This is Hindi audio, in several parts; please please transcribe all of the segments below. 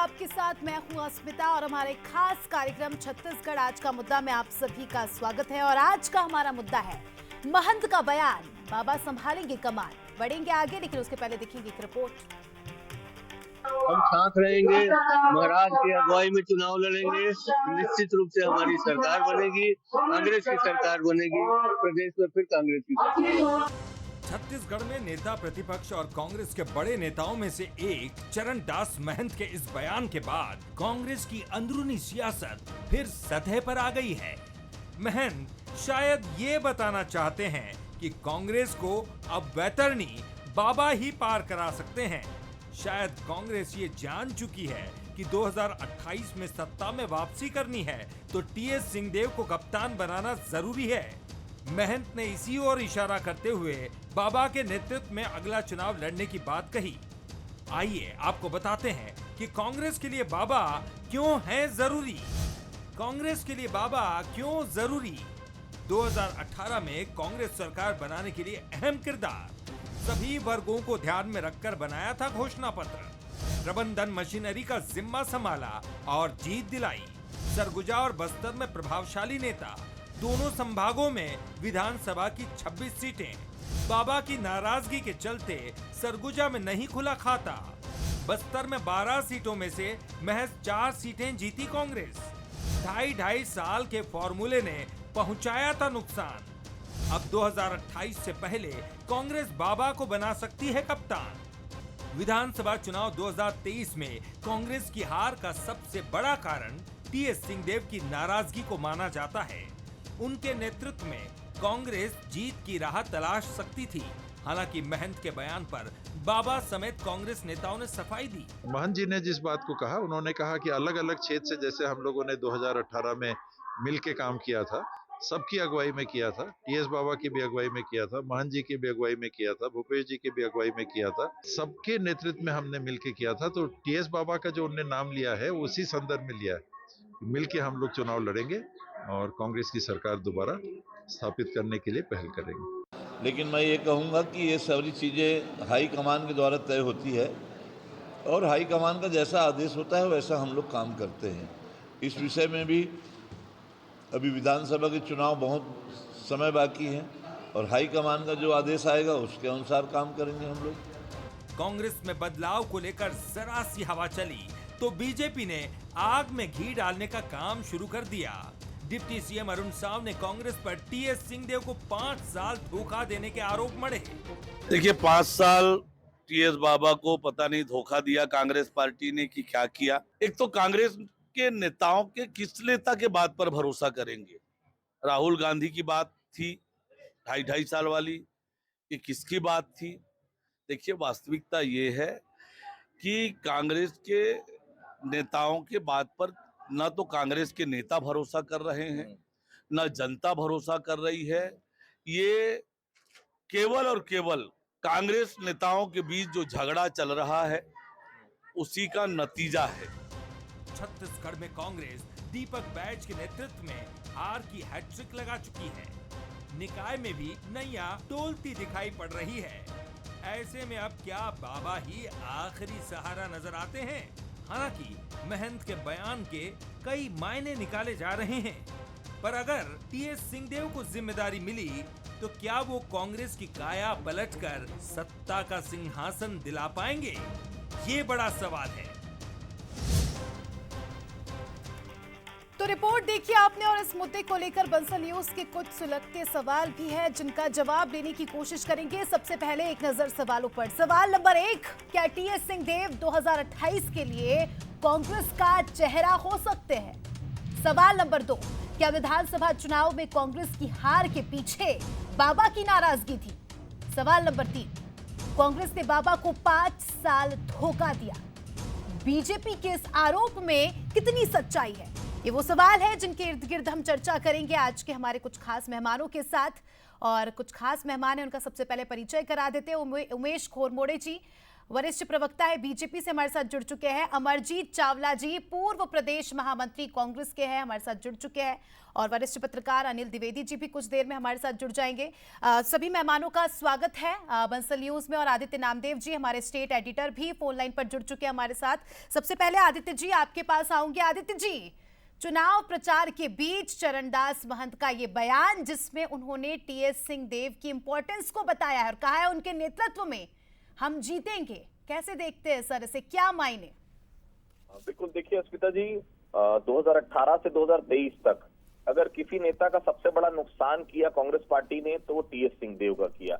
आपके साथ मैं हूं अस्मिता और हमारे खास कार्यक्रम छत्तीसगढ़ आज का मुद्दा में आप सभी का स्वागत है। और आज का हमारा मुद्दा है महंत का बयान, बाबा संभालेंगे कमान। बढ़ेंगे आगे, लेकिन उसके पहले देखेंगे एक रिपोर्ट। हम साथ रहेंगे, महाराज की अगुवाई में चुनाव लड़ेंगे। निश्चित रूप से हमारी सरकार बनेगी, कांग्रेस की सरकार बनेगी, प्रदेश में फिर कांग्रेस की सरकार। छत्तीसगढ़ में नेता प्रतिपक्ष और कांग्रेस के बड़े नेताओं में से एक चरणदास महंत के इस बयान के बाद कांग्रेस की अंदरूनी सियासत फिर सतह पर आ गई है। महंत शायद ये बताना चाहते हैं कि कांग्रेस को अब वैतरणी बाबा ही पार करा सकते हैं। शायद कांग्रेस ये जान चुकी है कि 2028 में सत्ता में वापसी करनी है तो टीएस सिंहदेव को कप्तान बनाना जरूरी है। महंत ने इसी ओर इशारा करते हुए बाबा के नेतृत्व में अगला चुनाव लड़ने की बात कही। आइए आपको बताते हैं कि कांग्रेस के लिए बाबा क्यों है जरूरी। कांग्रेस के लिए बाबा क्यों जरूरी। 2018 में कांग्रेस सरकार बनाने के लिए अहम किरदार, सभी वर्गों को ध्यान में रखकर बनाया था घोषणा पत्र, प्रबंधन मशीनरी का जिम्मा संभाला और जीत दिलाई। सरगुजा और बस्तर में प्रभावशाली नेता, दोनों संभागों में विधानसभा की 26 सीटें। बाबा की नाराजगी के चलते सरगुजा में नहीं खुला खाता। बस्तर में 12 सीटों में से महज 4 सीटें जीती कांग्रेस। 2.5 साल के फॉर्मूले ने पहुंचाया था नुकसान। अब 2028 से पहले कांग्रेस बाबा को बना सकती है कप्तान। विधानसभा चुनाव 2023 में कांग्रेस की हार का सबसे बड़ा कारण टीएस सिंहदेव की नाराजगी को माना जाता है। उनके नेतृत्व में कांग्रेस जीत की राह तलाश सकती थी। हालांकि महंत के बयान पर बाबा समेत कांग्रेस नेताओं ने सफाई दी। महंत जी ने जिस बात को कहा, उन्होंने कहा कि अलग अलग क्षेत्र से जैसे हम लोगों ने 2018 में मिल के काम किया था, सबकी अगुवाई में किया था, टीएस बाबा की भी अगुवाई में किया था, महंत जी की भी अगुवाई में किया था, भूपेश जी की भी अगुवाई में किया था, सबके नेतृत्व में हमने मिल के किया था। तो टीएस बाबा का जो उन्होंने नाम लिया है उसी संदर्भ में लिया है। मिल के हम लोग चुनाव लड़ेंगे और कांग्रेस की सरकार दोबारा स्थापित करने के लिए पहल करेंगे। लेकिन मैं ये कहूँगा कि ये सारी चीज़ें हाई कमान के द्वारा तय होती है और हाई कमान का जैसा आदेश होता है वैसा हम लोग काम करते हैं। इस विषय में भी अभी विधानसभा के चुनाव बहुत समय बाकी है और हाई कमान का जो आदेश आएगा उसके अनुसार काम करेंगे हम लोग। कांग्रेस में बदलाव को लेकर जरा सी हवा चली तो बीजेपी ने आग में घी डालने का काम शुरू कर दिया। डिप्टी सीएम अरुण साव ने कांग्रेस पर टीएस सिंहदेव को 5 साल धोखा देने के आरोप मढ़े। देखिए, 5 साल टीएस बाबा को पता नहीं धोखा दिया कांग्रेस पार्टी ने कि क्या किया। एक तो कांग्रेस के नेताओं के किस नेता के बात पर भरोसा करेंगे। राहुल गांधी की बात थी 2.5 साल वाली, ये किसकी बात थी। देखिए, वास्तविकता ये है कि कांग्रेस के नेताओं के बात पर न तो कांग्रेस के नेता भरोसा कर रहे हैं, न जनता भरोसा कर रही है। ये केवल और केवल कांग्रेस नेताओं के बीच जो झगड़ा चल रहा है उसी का नतीजा है। छत्तीसगढ़ में कांग्रेस दीपक बैज के नेतृत्व में हार की हैट्रिक लगा चुकी है। निकाय में भी नैया टोलती दिखाई पड़ रही है। ऐसे में अब क्या बाबा ही आखिरी सहारा नजर आते हैं। हालांकि महंत के बयान के कई मायने निकाले जा रहे हैं, पर अगर टीएस सिंहदेव को जिम्मेदारी मिली तो क्या वो कांग्रेस की काया पलटकर सत्ता का सिंहासन दिला पाएंगे, ये बड़ा सवाल है। तो रिपोर्ट देखिए आपने, और इस मुद्दे को लेकर बंसल न्यूज के कुछ सुलगते सवाल भी हैं जिनका जवाब देने की कोशिश करेंगे। सबसे पहले एक नजर सवालों पर। सवाल नंबर 1, क्या टीएस सिंहदेव 2028 के लिए कांग्रेस का चेहरा हो सकते हैं? सवाल नंबर 2, क्या विधानसभा चुनाव में कांग्रेस की हार के पीछे बाबा की नाराजगी थी? सवाल नंबर 3, कांग्रेस ने बाबा को 5 साल धोखा दिया। बीजेपी के इस आरोप में कितनी सच्चाई है? ये वो सवाल है जिनके इर्द गिर्द हम चर्चा करेंगे आज के हमारे कुछ खास मेहमानों के साथ। और कुछ खास मेहमान हैं, उनका सबसे पहले परिचय करा देते हैं। उमेश खोरमोड़े जी, वरिष्ठ प्रवक्ता है बीजेपी से हमारे साथ जुड़ चुके हैं अमरजीत चावला जी, पूर्व प्रदेश महामंत्री कांग्रेस के हैं, हमारे साथ जुड़ चुके हैं। और वरिष्ठ पत्रकार अनिल द्विवेदी जी भी कुछ देर में हमारे साथ जुड़ जाएंगे। सभी मेहमानों का स्वागत है बंसल न्यूज में। और आदित्य नामदेव जी हमारे स्टेट एडिटर भी फोन लाइन पर जुड़ चुके हैं हमारे साथ। सबसे पहले आदित्य जी आपके पास आऊंगे। आदित्य जी, चुनाव प्रचार के बीच चरणदास महंत का ये बयान, जिसमें उन्होंने टीएस सिंहदेव की इंपॉर्टेंस को बताया है और कहा है उनके नेतृत्व में हम जीतेंगे, कैसे देखते हैं सर इसे, क्या मायने? बिल्कुल, देखिए अस्मिता जी, 2018 से 2023 तक अगर किसी नेता का सबसे बड़ा नुकसान किया कांग्रेस पार्टी ने तो वो टीएस सिंहदेव का किया।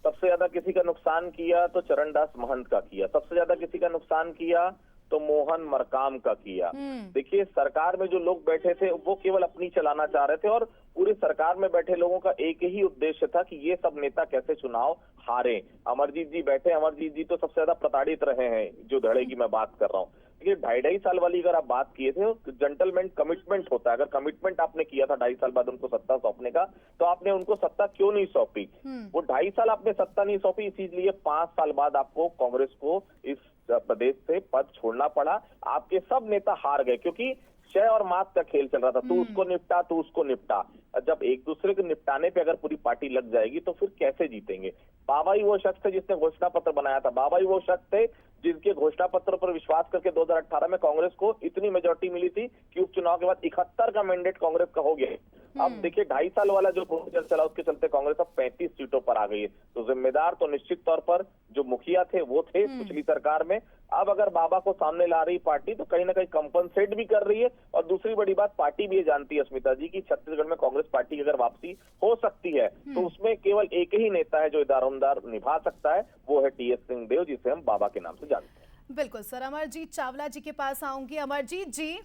सबसे ज्यादा किसी का नुकसान किया तो चरणदास महंत का किया। सबसे ज्यादा किसी का नुकसान किया तो मोहन मरकाम का किया। देखिए, सरकार में जो लोग बैठे थे वो केवल अपनी चलाना चाह रहे थे और पूरी सरकार में बैठे लोगों का एक ही उद्देश्य था कि ये सब नेता कैसे चुनाव हारे। अमरजीत जी बैठे, अमरजीत जी तो सबसे ज्यादा प्रताड़ित रहे हैं जो धड़े की मैं बात कर रहा हूँ। देखिए, 2.5 साल वाली अगर आप बात किए थे, जेंटलमैन कमिटमेंट होता है। अगर कमिटमेंट आपने किया था 2.5 साल बाद उनको सत्ता सौंपने का, तो आपने उनको सत्ता क्यों नहीं सौंपी? वो 2.5 साल आपने सत्ता नहीं सौंपी, इसीलिए 5 साल बाद आपको कांग्रेस को इस प्रदेश से पद छोड़ना पड़ा। आपके सब नेता हार गए क्योंकि क्षय और मात का खेल चल रहा था। तू उसको निपटा, तू उसको निपटा। जब एक दूसरे के निपटाने पे अगर पूरी पार्टी लग जाएगी तो फिर कैसे जीतेंगे? बाबा ही वो शख्स थे जिसने घोषणा पत्र बनाया था। बाबा ही वो शख्स थे जिनके घोषणा पत्र पर विश्वास करके 2018 में कांग्रेस को इतनी मेजोरिटी मिली थी कि उपचुनाव के बाद 71 का मैंडेट कांग्रेस का हो गया। अब देखिए, 2.5 साल वाला जो प्रोसीजर चला उसके चलते कांग्रेस अब 35 सीटों पर आ गई है। तो जिम्मेदार तो निश्चित तौर पर जो मुखिया थे वो थे पिछली सरकार में। अब अगर बाबा को सामने ला रही पार्टी तो कहीं ना कहीं कंपनसेट भी कर रही है। और दूसरी बड़ी बात, पार्टी भी ये जानती है अस्मिता जी की छत्तीसगढ़ में कांग्रेस पार्टी की अगर वापसी हो सकती है तो उसमें केवल एक ही नेता है जो दारोमदार निभा सकता है, वो है टीएस सिंहदेव, जिसे हम बाबा के नाम से जानते हैं। बिल्कुल सर, अमरजीत चावला जी के पास आऊंगी। अमरजीत जी,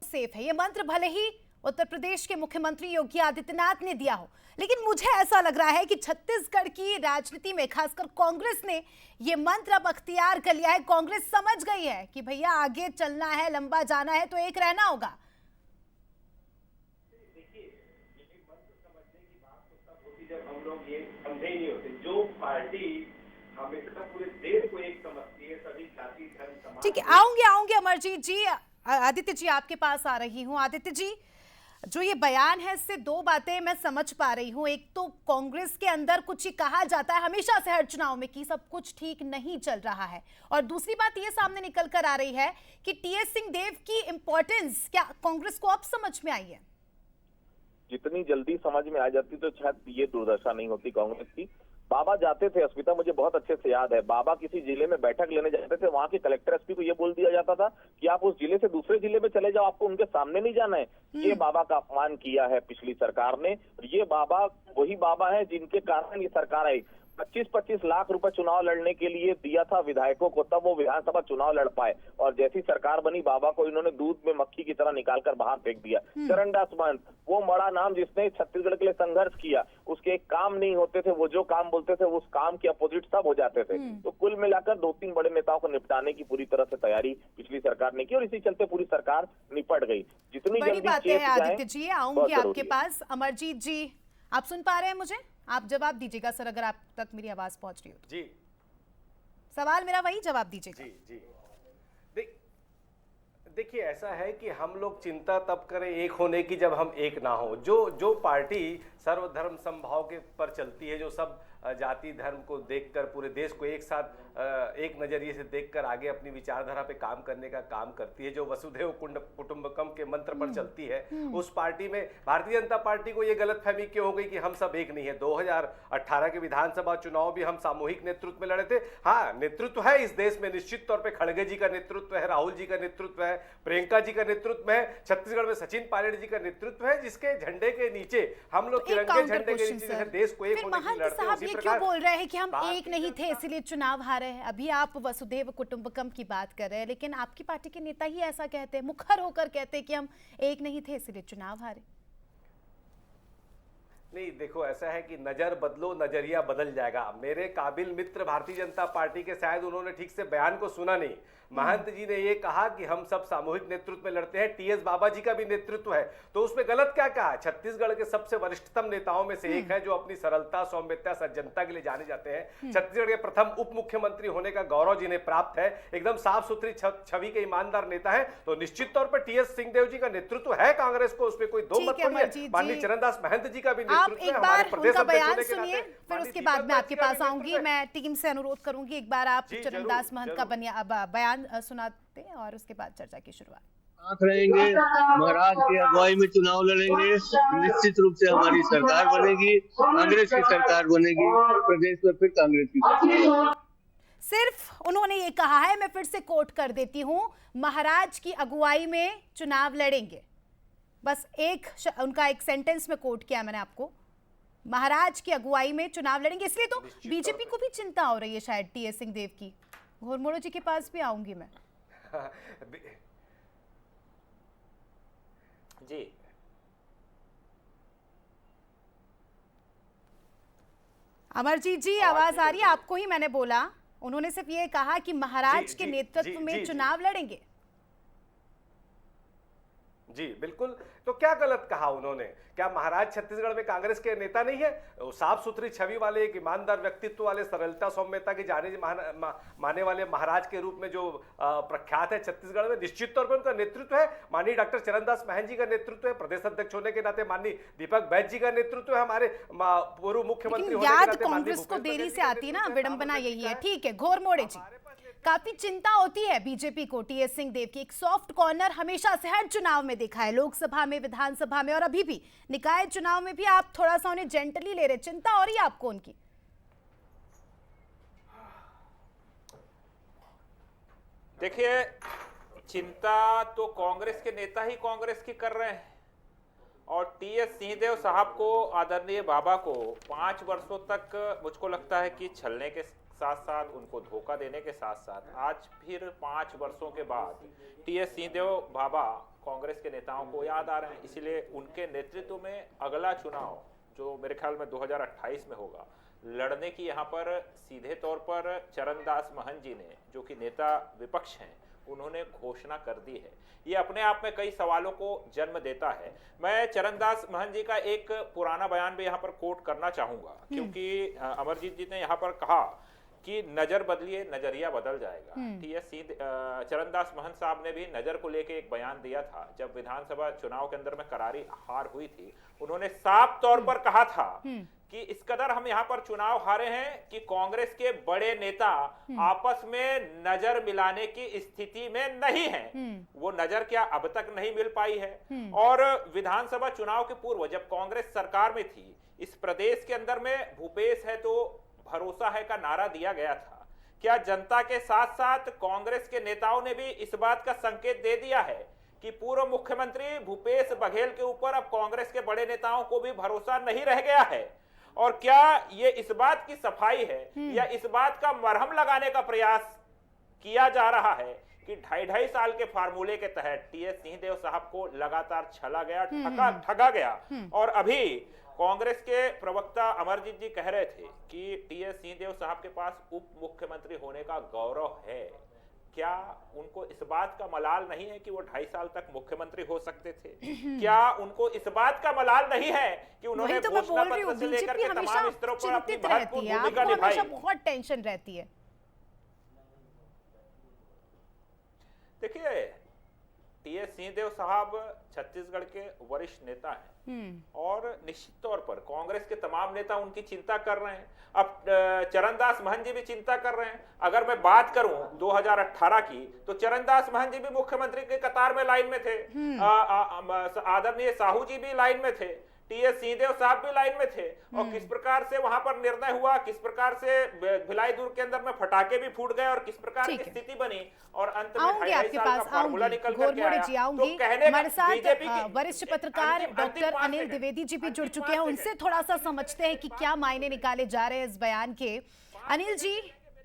सेफ है ये मंत्र, भले ही उत्तर प्रदेश के मुख्यमंत्री योगी आदित्यनाथ ने दिया हो, लेकिन मुझे ऐसा लग रहा है कि छत्तीसगढ़ की राजनीति में खासकर कांग्रेस ने ये मंत्र अब अख्तियार कर लिया है। कांग्रेस समझ गई है कि भैया आगे चलना है, लंबा जाना है तो एक रहना होगा। जब हम लोग ये समझे ही नहीं होते, जो पार्टी हमेशा पूरे देश को एक समझती है, सभी जाति धर्म समाज। ठीक है, आऊंगे अमरजीत जी। आदित्य जी आपके पास आ रही हूं। आदित्य जी, जो ये बयान है इससे दो बातें मैं समझ पा रही हूं। एक तो कांग्रेस के अंदर कुछ ही कहा जाता है हमेशा से हर चुनाव में कि सब कुछ ठीक नहीं चल रहा है, और दूसरी बात ये सामने निकल कर आ रही है कि टीएस सिंहदेव की इंपॉर्टेंस क्या कांग्रेस को अब समझ में आई है? जितनी जल्दी समझ में आ जाती तो शायद ये दुर्दशा नहीं होती कांग्रेस की। बाबा जाते थे, अस्मिता मुझे बहुत अच्छे से याद है, बाबा किसी जिले में बैठक लेने जाते थे, वहां के कलेक्टर एसपी को ये बोल दिया जाता था कि आप उस जिले से दूसरे जिले में चले जाओ, आपको उनके सामने नहीं जाना है। ये बाबा का अपमान किया है पिछली सरकार ने। ये बाबा वही बाबा है जिनके कारण ये सरकार आई। 25-25 लाख रुपए चुनाव लड़ने के लिए दिया था विधायकों को, तब वो विधानसभा चुनाव लड़ पाए। और जैसी सरकार बनी, बाबा को इन्होंने दूध में मक्खी की तरह निकालकर बाहर फेंक दिया। चरणदास महंत, वो बड़ा नाम जिसने छत्तीसगढ़ के लिए संघर्ष किया, उसके एक काम नहीं होते थे, वो जो काम बोलते थे उस काम के अपोजिट सब हो जाते थे। तो कुल मिलाकर 2-3 बड़े नेताओं को निपटाने की पूरी तरह से तैयारी पिछली सरकार ने की और इसी चलते पूरी सरकार निपट गई। जितनी बड़ी जल्दी बात है आदित्य जी, आऊंगी आपके है। पास। अमरजीत जी, आप सुन पा रहे हैं मुझे? आप जवाब दीजिएगा सर अगर आप तक मेरी आवाज पहुंच रही हो तो। जी, सवाल मेरा वही, जवाब दीजिएगा। जी। देखिए, ऐसा है कि हम लोग चिंता तब करें एक होने की जब हम एक ना हो। जो पार्टी सर्वधर्म समभाव के पर चलती है, जो सब जाति धर्म को देखकर पूरे देश को एक साथ एक नजरिए से देखकर आगे अपनी विचारधारा पे काम करने का काम करती है, जो वसुधैव कुटुंबकम के मंत्र पर चलती है, उस पार्टी में भारतीय जनता पार्टी को ये गलतफहमी क्यों हो गई कि हम सब एक नहीं है? 2018 के विधानसभा चुनाव भी हम सामूहिक नेतृत्व में लड़े थे। हाँ, नेतृत्व है इस देश में, निश्चित तौर पर खड़गे जी का नेतृत्व है, राहुल जी का नेतृत्व है, प्रियंका जी का नेतृत्व है, छत्तीसगढ़ में सचिन पायलट जी का नेतृत्व है, जिसके झंडे के नीचे हम लोग तिरंगे झंडे के नीचे देश को एक होने की लड़ते हैं। ये क्यों बोल रहे हैं कि हम एक नहीं थे इसलिए चुनाव हारे हैं? अभी आप वसुधैव कुटुंबकम की बात कर रहे हैं, लेकिन आपकी पार्टी के नेता ही ऐसा कहते हैं, मुखर होकर कहते हैं कि हम एक नहीं थे इसलिए चुनाव हारे। नहीं, देखो ऐसा है कि नजर बदलो नजरिया बदल जाएगा। मेरे काबिल मित्र भारतीय जनता पार्टी के शायद उन्होंने ठीक से बयान को सुना नहीं। महंत जी ने ये कहा कि हम सब सामूहिक नेतृत्व में लड़ते हैं, टीएस बाबा जी का भी नेतृत्व है, तो उसमें गलत क्या कहा? छत्तीसगढ़ के सबसे वरिष्ठतम नेताओं में से एक है जो अपनी सरलता, सौम्यता, सज्जनता के लिए जाने जाते हैं। छत्तीसगढ़ के प्रथम उप मुख्यमंत्री होने का गौरव जिन्हें प्राप्त है, एकदम साफ सुथरी छवि के ईमानदार नेता है, तो निश्चित तौर पर टीएस सिंहदेव जी का नेतृत्व है कांग्रेस को, उसमें कोई दो मत नहीं है। माननीय चरणदास महंत जी का भी आप नेतृत्व एक है, बार हमारे प्रदेश उनका अध्यक्ष बयान होने के सुनिए, नाते फिर उसके माननीय बाद मैं दीपक आपके बैज जी का पास भी आऊंगी। नेतृत्व है। मैं टीम से अनुरोध करूंगी एक बार आप जी, चरणदास जरूर, महंत का बयान सुनाते हैं और उसके बाद चर्चा की शुरुआत। साथ रहेंगे, महाराज की अगुवाई में चुनाव लड़ेंगे, निश्चित रूप से हमारी सरकार बनेगी, कांग्रेस की सरकार बनेगी, प्रदेश में फिर कांग्रेस की सरकार। सिर्फ उन्होंने ये कहा है, मैं फिर से कोट कर देती हूं, महाराज की अगुवाई में चुनाव लड़ेंगे। बस उनका एक सेंटेंस में कोट किया मैंने आपको, महाराज की अगुवाई में चुनाव लड़ेंगे। इसलिए तो बीजेपी को भी चिंता हो रही है शायद टीएस सिंहदेव की। घोरमोड़ो जी के पास भी आऊंगी मैं। जी अमरजीत जी, आवाज आ रही है आपको? ही मैंने बोला, उन्होंने सिर्फ ये कहा कि महाराज के नेतृत्व में चुनाव लड़ेंगे। जी बिल्कुल, तो क्या गलत कहा उन्होंने? क्या महाराज छत्तीसगढ़ में कांग्रेस के नेता नहीं है? साफ सुथरी छवि वाले, एक ईमानदार व्यक्तित्व वाले, सरलता सौम्यता के जाने माने वाले महाराज के रूप में जो प्रख्यात है छत्तीसगढ़ में, निश्चित तौर पर उनका नेतृत्व है। माननीय डॉक्टर चरणदास महंत जी का नेतृत्व है, प्रदेश अध्यक्ष होने के नाते माननीय दीपक बैज जी का नेतृत्व है, हमारे पूर्व मुख्यमंत्री होने के याद नाते कांग्रेस को देरी से आती ना, विडंबना यही है। ठीक है घोरमोड़े जी, काफी चिंता होती है बीजेपी को टीएस सिंहदेव की। एक सॉफ्ट कॉर्नर हमेशा से हर चुनाव में देखा है, लोकसभा में, विधानसभा में और अभी भी निकाय चुनाव में भी आप थोड़ा सा उन्हें जेंटली ले रहे। चिंता हो रही है आपको उनकी? देखिए, चिंता तो कांग्रेस के नेता ही कांग्रेस की कर रहे हैं, और टीएस सिंहदेव साहब को, आदरणीय बाबा को 5 वर्षों तक मुझको लगता है कि छलने के साथ साथ, उनको धोखा देने के साथ साथ, आज फिर 5 वर्षों के बाद टीएस सिंहदेव बाबा कांग्रेस के नेताओं को याद आ रहे हैं। इसलिए उनके नेतृत्व में अगला चुनाव, जो मेरे ख्याल में 2028 में होगा, लड़ने की यहाँ पर सीधे तौर पर चरणदास महंत जी ने, जो कि नेता विपक्ष हैं, उन्होंने घोषणा कर दी है। ये अपने आप में कई सवालों को जन्म देता है। मैं चरणदास महंत जी का एक पुराना बयान भी यहाँ पर कोट करना चाहूंगा, क्योंकि अमरजीत जी ने यहाँ पर कहा कि नजर बदलिए नजरिया बदल जाएगा। टीएस चरणदास महंत साहब ने भी नजर को लेके एक बयान दिया था जब विधानसभा चुनाव के अंदर में करारी हार हुई थी। उन्होंने साफ तौर पर कहा था कि इस कदर हम यहाँ पर चुनाव हारे हैं कि कांग्रेस के बड़े नेता आपस में नजर मिलाने की स्थिति में नहीं है। वो नजर क्या अब तक नहीं मिल पाई है। और विधानसभा चुनाव के पूर्व जब कांग्रेस सरकार में थी, इस प्रदेश के अंदर में भूपेश है तो भरोसा है का नारा दिया गया था। क्या जनता के साथ साथ कांग्रेस के नेताओं ने भी इस बात का संकेत दे दिया है कि पूर्व मुख्यमंत्री भूपेश बघेल के ऊपर अब कांग्रेस के बड़े नेताओं को भी भरोसा नहीं रह गया है? और क्या ये इस बात की सफाई है या इस बात का मरहम लगाने का प्रयास किया जा रहा है कि 2.5 साल के फार्मूले के तहत टीएस सिंहदेव साहब को लगातार छला गया, ठगा गया, और अभी कांग्रेस के प्रवक्ता अमरजीत जी कह रहे थे कि टीएस सिंहदेव साहब के पास उप मुख्यमंत्री होने का गौरव है। क्या उनको इस बात का मलाल नहीं है कि वो 2.5 साल तक मुख्यमंत्री हो सकते थे? क्या उनको इस बात का मलाल नहीं है कि उन्होंने घोषणा पत्र से लेकर के तमाम स्तरों पर अपनी महत्वपूर्ण भूमिका निभाई? बहुत टेंशन रहती है। देखिए, टीएस सिंहदेव साहब छत्तीसगढ़ के वरिष्ठ नेता हैं और निश्चित तौर पर कांग्रेस के तमाम नेता उनकी चिंता कर रहे हैं। अब चरणदास महंत जी भी चिंता कर रहे हैं। अगर मैं बात करूं 2018 की, तो चरणदास महंत जी भी मुख्यमंत्री के कतार में लाइन में थे, आदरणीय साहू जी भी लाइन में थे, टीएस सिंहदेव साहब भी लाइन में थे, और किस प्रकार से वहां पर निर्णय हुआ, किस प्रकार से भिलाई दुर्ग के अंदर में फटाके भी फूट गए और किस प्रकार की स्थिति बनी, और अंत में 2.5 साल का फार्मूला निकल करके आया। तो हमारे साथ वरिष्ठ पत्रकार डॉक्टर अनिल द्विवेदी जी भी जुड़ चुके हैं, उनसे थोड़ा सा समझते हैं कि क्या मायने निकाले जा रहे हैं इस बयान के। अनिल जी,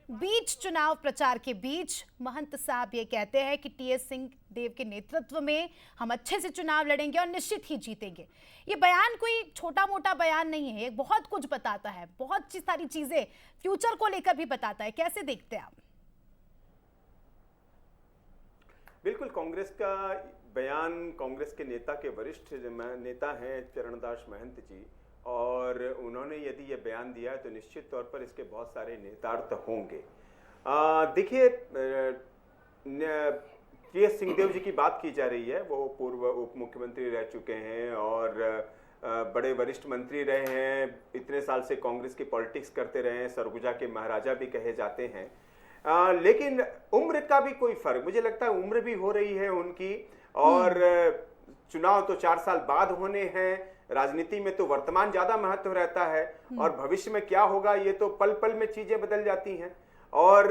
बीच चुनाव प्रचार के बीच महंत साहब ये कहते हैं कि टीएस सिंहदेव के नेतृत्व में हम अच्छे से चुनाव लड़ेंगे और निश्चित ही जीतेंगे। ये बयान कोई छोटा मोटा बयान नहीं है, ये बहुत कुछ बताता है, बहुत सारी चीजें फ्यूचर को लेकर भी बताता है। कैसे देखते हैं आप? बिल्कुल, कांग्रेस का बयान, कांग्रेस के नेता के वरिष्ठ नेता हैं चरणदास महंत जी, और उन्होंने यदि ये बयान दिया है तो निश्चित तौर पर इसके बहुत सारे नेतार्थ होंगे। देखिए, टीएस सिंहदेव जी की बात की जा रही है, वो पूर्व उप मुख्यमंत्री रह चुके हैं और बड़े वरिष्ठ मंत्री रहे हैं, इतने साल से कांग्रेस की पॉलिटिक्स करते रहे हैं, सरगुजा के महाराजा भी कहे जाते हैं। लेकिन उम्र का भी कोई फर्क, मुझे लगता है उम्र भी हो रही है उनकी, और चुनाव तो 4 साल बाद होने हैं। राजनीति में तो वर्तमान ज्यादा महत्व रहता है और भविष्य में क्या होगा ये तो पल पल में चीजें बदल जाती हैं। और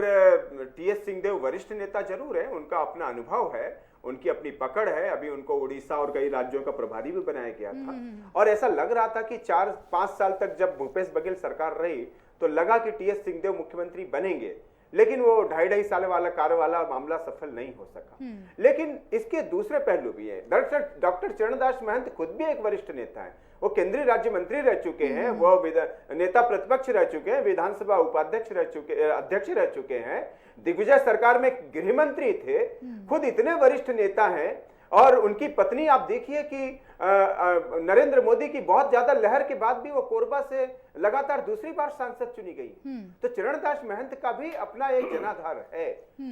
टीएस सिंहदेव वरिष्ठ नेता जरूर है, उनका अपना अनुभव है, उनकी अपनी पकड़ है। अभी उनको उड़ीसा और कई राज्यों का प्रभारी भी बनाया गया था, और ऐसा लग रहा था कि 4-5 साल तक जब भूपेश बघेल सरकार रही तो लगा कि टीएस सिंहदेव मुख्यमंत्री बनेंगे, लेकिन वो 2.5 साल वाला कार्य वाला मामला सफल नहीं हो सका। लेकिन इसके दूसरे पहलू भी है। दरअसल डॉक्टर चरणदास महंत खुद भी एक वरिष्ठ नेता है, वो केंद्रीय राज्य मंत्री रह चुके हैं, वो नेता प्रतिपक्ष रह चुके हैं, विधानसभा उपाध्यक्ष रह चुके, अध्यक्ष रह चुके हैं, दिग्विजय सरकार में गृह मंत्री थे, खुद इतने वरिष्ठ नेता हैं। और उनकी पत्नी आप देखिए कि नरेंद्र मोदी की बहुत ज्यादा लहर के बाद भी वो कोरबा से लगातार दूसरी बार सांसद चुनी गई। तो चरणदास महंत का भी अपना एक जनाधार है।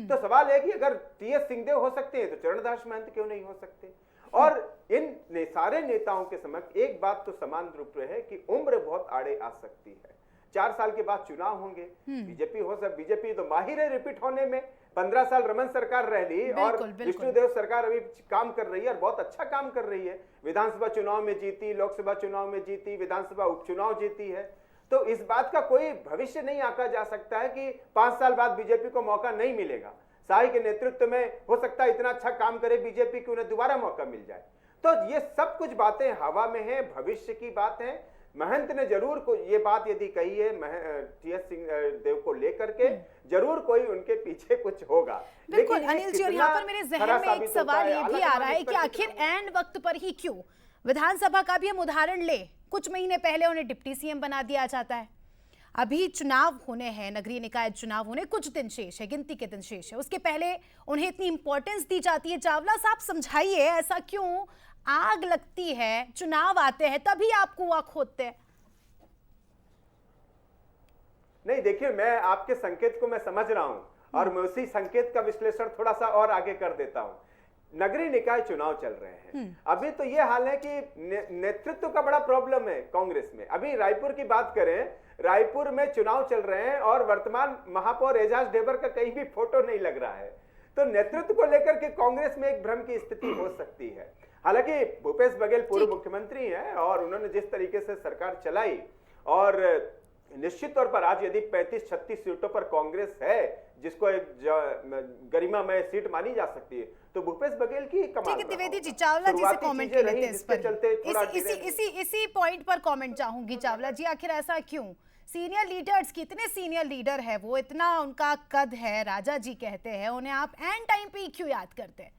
तो सवाल है कि अगर टीएस सिंहदेव हो सकते हैं तो चरणदास महंत क्यों नहीं हो सकते। और इन सारे नेताओं के समक्ष एक बात तो समान रूप से है कि उम्र बहुत आड़े आ सकती है। 4 साल के बाद चुनाव होंगे, बीजेपी तो माहिर है रिपीट होने में। 15 साल रमन सरकार रह ली और विष्णुदेव सरकार अभी काम कर रही है और बहुत अच्छा काम कर रही है। विधानसभा चुनाव में जीती, लोकसभा चुनाव में जीती, विधानसभा उपचुनाव जीती है। तो इस बात का कोई भविष्य नहीं आंका जा सकता है कि 5 साल बाद बीजेपी को मौका नहीं मिलेगा। शाही के नेतृत्व में हो सकता है इतना अच्छा काम करे बीजेपी कि उन्हें दोबारा मौका मिल जाए। तो ये सब कुछ बातें हवा में है, भविष्य की बात है। महंत ने जरूर ये बात यदि कही है टीएस सिंहदेव को लेकर के, जरूर कोई उनके पीछे कुछ होगा। बिल्कुल अनिल जी, और यहाँ पर मेरे जहन में एक सवाल ये भी आ रहा है कि आखिर एंड वक्त पर ही क्यों? विधानसभा का भी हम उदाहरण ले, कुछ महीने पहले उन्हें डिप्टी सीएम बना दिया जाता है, अभी चुनाव होने हैं, नगरीय निकाय चुनाव होने कुछ दिन शेष है, गिनती के दिन शेष है, उसके पहले उन्हें इतनी इंपॉर्टेंस दी जाती है। चावला साहब समझाइए, ऐसा क्यों? आग लगती है, चुनाव आते हैं, तभी आप कुआं खोदते हैं। नहीं, देखिए, मैं आपके संकेत को मैं समझ रहा हूं और मैं उसी संकेत का विश्लेषण थोड़ा सा और आगे कर देता हूं। नगरीय निकाय चुनाव चल रहे हैं, अभी तो ये हाल है कि नेतृत्व का बड़ा प्रॉब्लम है कांग्रेस में। अभी रायपुर की बात करें, रायपुर में चुनाव चल रहे हैं और वर्तमान महापौर एजाज ढेबर का कहीं भी फोटो नहीं लग रहा है। तो नेतृत्व को लेकर के कांग्रेस में एक भ्रम की स्थिति हो सकती है। हालांकि भूपेश बघेल पूर्व मुख्यमंत्री हैं और उन्होंने जिस तरीके से सरकार चलाई, और निश्चित तौर पर आज यदि 35-36 सीटों पर कांग्रेस है, जिसको एक गरिमामय सीट मानी जा सकती है, तो भूपेश बघेल की कमाल। ठीक है द्विवेदी जी, चावला जी से कमेंट कर लेते हैं इस पर। इसी पॉइंट पर कमेंट चाहूंगी। चावला जी, आखिर ऐसा क्यों? सीनियर लीडर्स, कितने सीनियर लीडर है वो, इतना उनका कद है, राजा जी कहते हैं, उन्हें आप एंड टाइम पे क्यों याद करते हैं?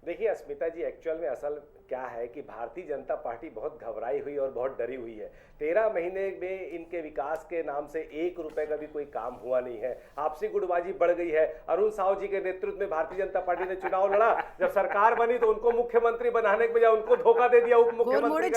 देखिए अस्मिता जी, एक्चुअल में असल क्या है कि भारतीय जनता पार्टी बहुत घबराई हुई और बहुत डरी हुई है। 13 महीने में इनके विकास के नाम से 1 रुपए का भी कोई काम हुआ नहीं है। आपसी गुटबाजी बढ़ गई है। अरुण साहू जी के नेतृत्व में भारतीय जनता पार्टी ने चुनाव लड़ा, जब सरकार बनी तो उनको मुख्यमंत्री बनाने के बजाय उनको धोखा दे दिया, उप मुख्यमंत्री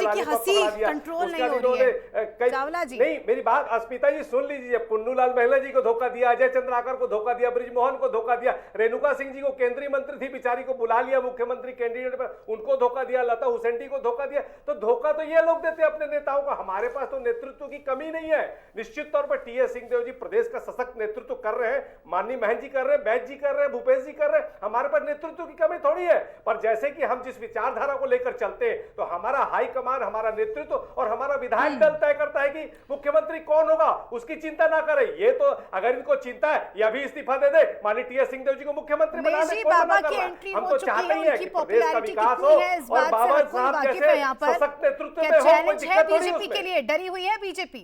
नहीं। मेरी बात अस्मिता जी सुन लीजिए, पुन्नूलाल महिला जी को धोखा दिया, अजय चंद्राकर को धोखा दिया, ब्रिजमोहन को धोखा दिया, रेणुका सिंह जी को केंद्रीय मंत्री थी बिचारी को बुला लिया मुख्यमंत्री कैंडिडेट पर, उनको धोखा दिया, लता हुसैन को धोखा दिया। तो धोखा तो ये लोग देते अपने नेताओं को। हमारे पास तो नेतृत्व की कमी नहीं है। निश्चित तौर पर टीएस सिंहदेव जी प्रदेश का सशक्त नेतृत्व कर रहे हैं, माननीय महंत जी कर रहे हैं, बैज जी कर रहे हैं, भूपेश जी कर रहे हैं। हमारे पास नेतृत्व की कमी थोड़ी है। पर जैसे कि हम जिस विचारधारा को लेकर चलते हैं, तो हमारा हाईकमान, हमारा नेतृत्व और हमारा विधायक दल तय करता है कि मुख्यमंत्री कौन होगा, उसकी चिंता ना करें। ये तो अगर इनको चिंता है, ये अभी इस्तीफा दे दे, माननीय टीएस सिंहदेव जी को मुख्यमंत्री बनाने को मना कर रहा है। हम तो चाहते ही है कि प्रदेश का विकास हो और बाबा साहब जैसे सशक्त नेतृत्व में हो। कोई दिक्कत थोड़ी बीजेपी के लिए डरी हुई है बीजेपी?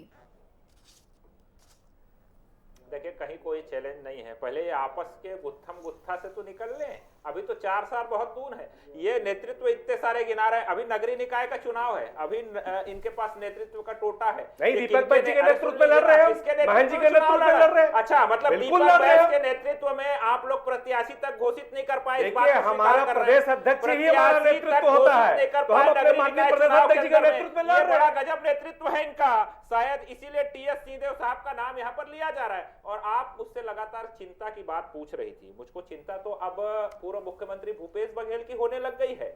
देखिए कहीं कोई चैलेंज नहीं है, पहले ये आपस के गुत्थम गुत्था से तो निकल लें। अभी तो 4 साल बहुत दूर है। ये नेतृत्व इतने सारे गिना रहे हैं, अभी नगरीय निकाय का चुनाव है, अभी इनके पास नेतृत्व का टोटा है। नहीं, दीपक भाई जी के नेतृत्व में लड़ रहे हैं, महन जी के नेतृत्व में लड़ रहे हैं। अच्छा, मतलब दीपक बैस के नेतृत्व में आप लोग प्रत्याशी तक घोषित नहीं कर पाए। देखिए, हमारा प्रदेश अध्यक्ष ही हमारा नेतृत्व होता है, तो हम अपने माननीय प्रदेश अध्यक्ष जी के नेतृत्व में लड़ रहे हैं। बड़ा गजब नेतृत्व है इनका, शायद इसीलिए टीएस सिंहदेव साहब का नाम यहाँ पर लिया जा रहा है। और आप मुझसे लगातार चिंता की बात पूछ रही थी, मुझको चिंता तो अब पूर्व मुख्यमंत्री भूपेश बघेल की होने लग गई है।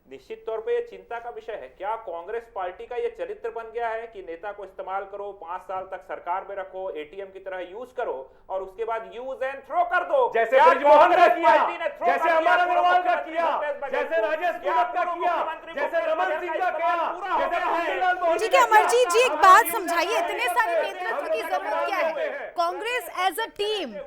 निश्चित तौर पे ये चिंता का विषय है। क्या कांग्रेस पार्टी का ये चरित्र बन गया है कि नेता को इस्तेमाल करो, 5 साल तक सरकार में रखो, एटीएम की तरह यूज करो और उसके बाद यूज एंड थ्रो कर दो, जैसे ब्रिजमोहन का किया, जैसे अमर अग्रवाल का किया, जैसे राजेश कुमार का किया, जैसे रमन सिंह का किया, जैसे ठीक है अमरजीत जी, एक बात समझाइए, इतने सारे नेतृत्व की जरूरत क्या है? कांग्रेस एज अ टीम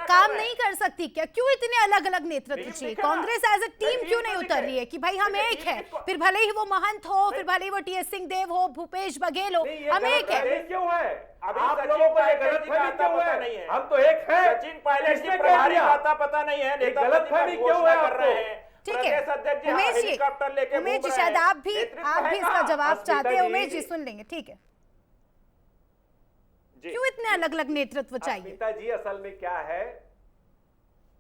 काम नहीं कर सकती क्या? क्यों इतने अलग अलग नेतृत्व चाहिए? कांग्रेस एज अ टीम क्यों नहीं उतर रही है कि भाई हम एक है, फिर भले ही वो महंत हो, फिर भले ही वो टीएस सिंहदेव हो, भूपेश बघेल हो, हम एक है। क्यों है? आप लोगों को ये गलतफहमी क्यों है? हम तो एक हैं। सचिन पायलट की प्रभारी का पता नहीं है, नेता गलतफहमी क्यों है कर रहे हैं? ठीक है उमेश जी, शायद आप भी इसका जवाब चाहते हैं। उमेश जी सुन लेंगे, ठीक है। क्यों इतने अलग अलग नेतृत्व चाहिए? अस्मिता जी असल में क्या है,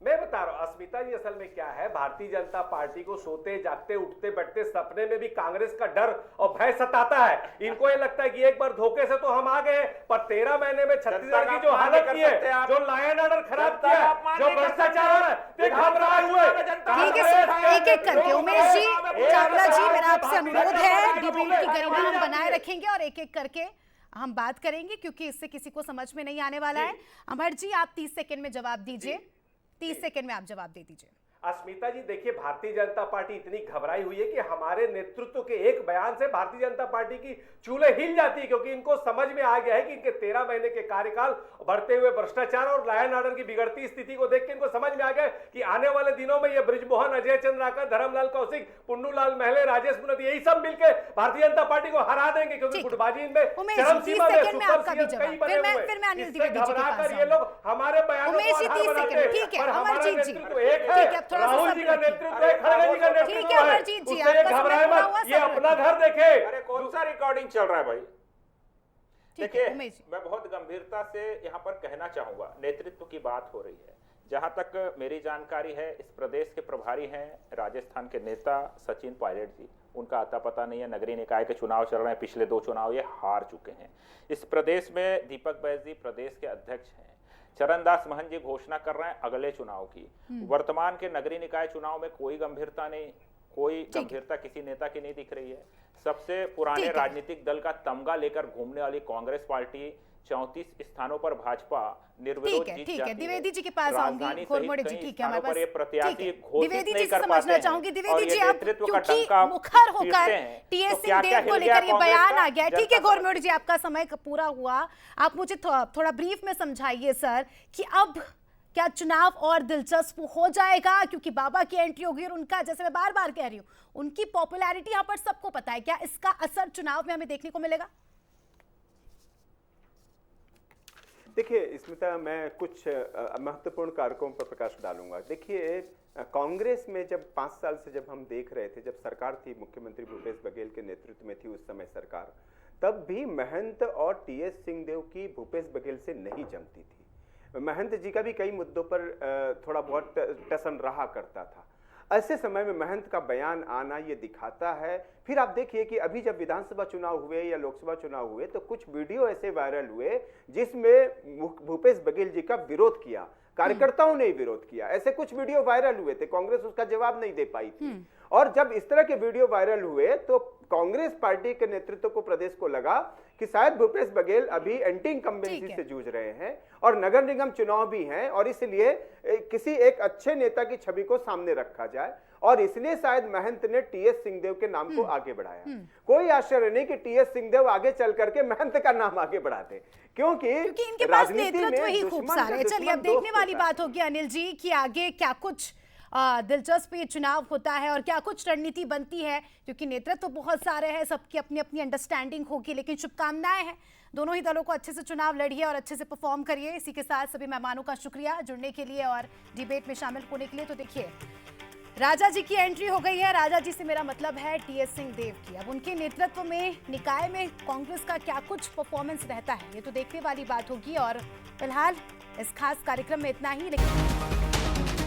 मैं बता रहा हूं, अस्मिता जी असल में क्या है, भारतीय जनता पार्टी को सोते जागते उठते बैठते सपने में भी कांग्रेस का डर और भय सताता है। इनको ये लगता है कि एक बार धोखे से तो हम आ गए, पर 13 महीने में छत्तीसगढ़ की जो हालत की है, जो लायन ऑर्डर खराब किया है, जो भ्रष्टाचार है, घबराए हुए। ठीक है, एक एक करके उमेश जी, चावला जी, मेरा आपसे अनुरोध है, डिबेट की गरिमा हम बनाए रखेंगे और एक एक करके हम बात करेंगे क्योंकि इससे किसी को समझ में नहीं आने वाला है। अमर जी, आप 30 सेकंड में जवाब दीजिए, 30 सेकंड में आप जवाब दे दीजिए। अस्मिता जी देखिए, भारतीय जनता पार्टी इतनी घबराई हुई है कि हमारे नेतृत्व के एक बयान से भारतीय जनता पार्टी की चूल्हे हिल जाती है, क्योंकि इनको समझ में आ गया है कि इनके 13 महीने के कार्यकाल, बढ़ते हुए भ्रष्टाचार और लायन ऑर्डर की बिगड़ती स्थिति को देख के इनको समझ में आ गया कि आने वाले दिनों में ये ब्रिजमोहन, अजय चंद्राकर, धर्मलाल कौशिक, पुन्नूलाल महले, राजेश पुनत, यही सब मिलकर भारतीय जनता पार्टी को हरा देंगे, क्योंकि गुटबाजी इनमें चरम सीमा में, घबराकर ये लोग हमारे बयानों को आधार बनाते हैं। ठीक है अमरजीत जी, एक है, राहुल जी का नेतृत्व है, खड़गे जी का नेतृत्व है, उससे घबराए मत, ये अपना घर देखे। अरे कौन सा रिकॉर्डिंग चल रहा है भाई? देखिए, मैं बहुत गंभीरता से यहाँ पर कहना चाहूंगा, नेतृत्व की बात हो रही है। जहां तक मेरी जानकारी है, इस प्रदेश के प्रभारी हैं राजस्थान के नेता सचिन पायलट जी, उनका आता पता नहीं है। नगरीय निकाय के चुनाव चल रहे हैं, पिछले 2 चुनाव ये हार चुके हैं। इस प्रदेश में दीपक बैस जी प्रदेश के अध्यक्ष हैं, चरणदास महंत जी घोषणा कर रहे हैं अगले चुनाव की। वर्तमान के नगरीय निकाय चुनाव में कोई गंभीरता नहीं, कोई गंभीरता किसी नेता की नहीं दिख रही है। सबसे पुराने राजनीतिक दल का तमगा लेकर घूमने वाली कांग्रेस पार्टी 34 स्थानों पर भाजपा निर्विरोध जीत जाती है। द्विवेदी जी के पास आऊंगी, खोरमोड़े जी, ठीक है, हमारे पास प्रत्याशी द्विवेदी जी से समझना चाहूंगी। द्विवेदी जी, आप क्योंकि मुखर होकर टीएस सिंहदेव को लेकर ये बयान आ गया है, ठीक है खोरमोड़े जी, आपका समय पूरा हुआ, आप मुझे थोड़ा ब्रीफ में समझाइए सर कि अब क्या चुनाव और दिलचस्प हो जाएगा, क्योंकि बाबा की एंट्री होगी और उनका, जैसे मैं बार बार कह रही हूँ, उनकी पॉपुलैरिटी यहाँ पर सबको पता है, क्या इसका असर चुनाव में हमें देखने को मिलेगा? देखिए स्मिता, मैं कुछ महत्वपूर्ण कारकों पर प्रकाश डालूंगा। देखिए, कांग्रेस में जब 5 साल से जब हम देख रहे थे, जब सरकार थी, मुख्यमंत्री भूपेश बघेल के नेतृत्व में थी उस समय सरकार, तब भी महंत और टीएस सिंहदेव की भूपेश बघेल से नहीं जमती थी। महंत जी का भी कई मुद्दों पर थोड़ा बहुत टसन रहा करता था। ऐसे समय में महंत का बयान आना ये दिखाता है। फिर आप देखिए कि अभी जब विधानसभा चुनाव हुए या लोकसभा चुनाव हुए तो कुछ वीडियो ऐसे वायरल हुए जिसमें भूपेश बघेल जी का विरोध किया, कार्यकर्ताओं ने विरोध किया। ऐसे कुछ वीडियो वायरल हुए थे, कांग्रेस उसका जवाब नहीं दे पाई थी। और जब इस तरह के वीडियो वायरल हुए तो कांग्रेस पार्टी के नेतृत्व को, प्रदेश को लगा कि शायद भूपेश बघेल अभी एंटी इनकम्बेंसी से जूझ रहे हैं और नगर निगम चुनाव भी हैं, और इसलिए किसी एक अच्छे नेता की छवि को सामने रखा जाए, और इसलिए शायद महंत ने टीएस सिंहदेव के नाम को आगे बढ़ाया। कोई आश्चर्य नहीं कि टीएस सिंहदेव आगे चल करके महंत का नाम आगे बढ़ाते, क्योंकि इनके पास नेतृत्व ही खूब सारे। चलिए अब देखने वाली बात होगी अनिल जी कि आगे क्या कुछ दिलचस्प ये चुनाव होता है और क्या कुछ रणनीति बनती है, क्योंकि नेतृत्व तो बहुत सारे हैं, सबकी अपनी अपनी अंडरस्टैंडिंग होगी, लेकिन शुभकामनाएं हैं दोनों ही दलों को, अच्छे से चुनाव लड़िए और अच्छे से परफॉर्म करिए। इसी के साथ सभी मेहमानों का शुक्रिया जुड़ने के लिए और डिबेट में शामिल होने के लिए। तो देखिए, राजा जी की एंट्री हो गई है। राजा जी से मेरा मतलब है टीएस सिंहदेव की। अब उनके नेतृत्व में निकाय में कांग्रेस का क्या कुछ परफॉर्मेंस रहता है, ये तो देखने वाली बात होगी। और फिलहाल इस खास कार्यक्रम में इतना ही, लेकिन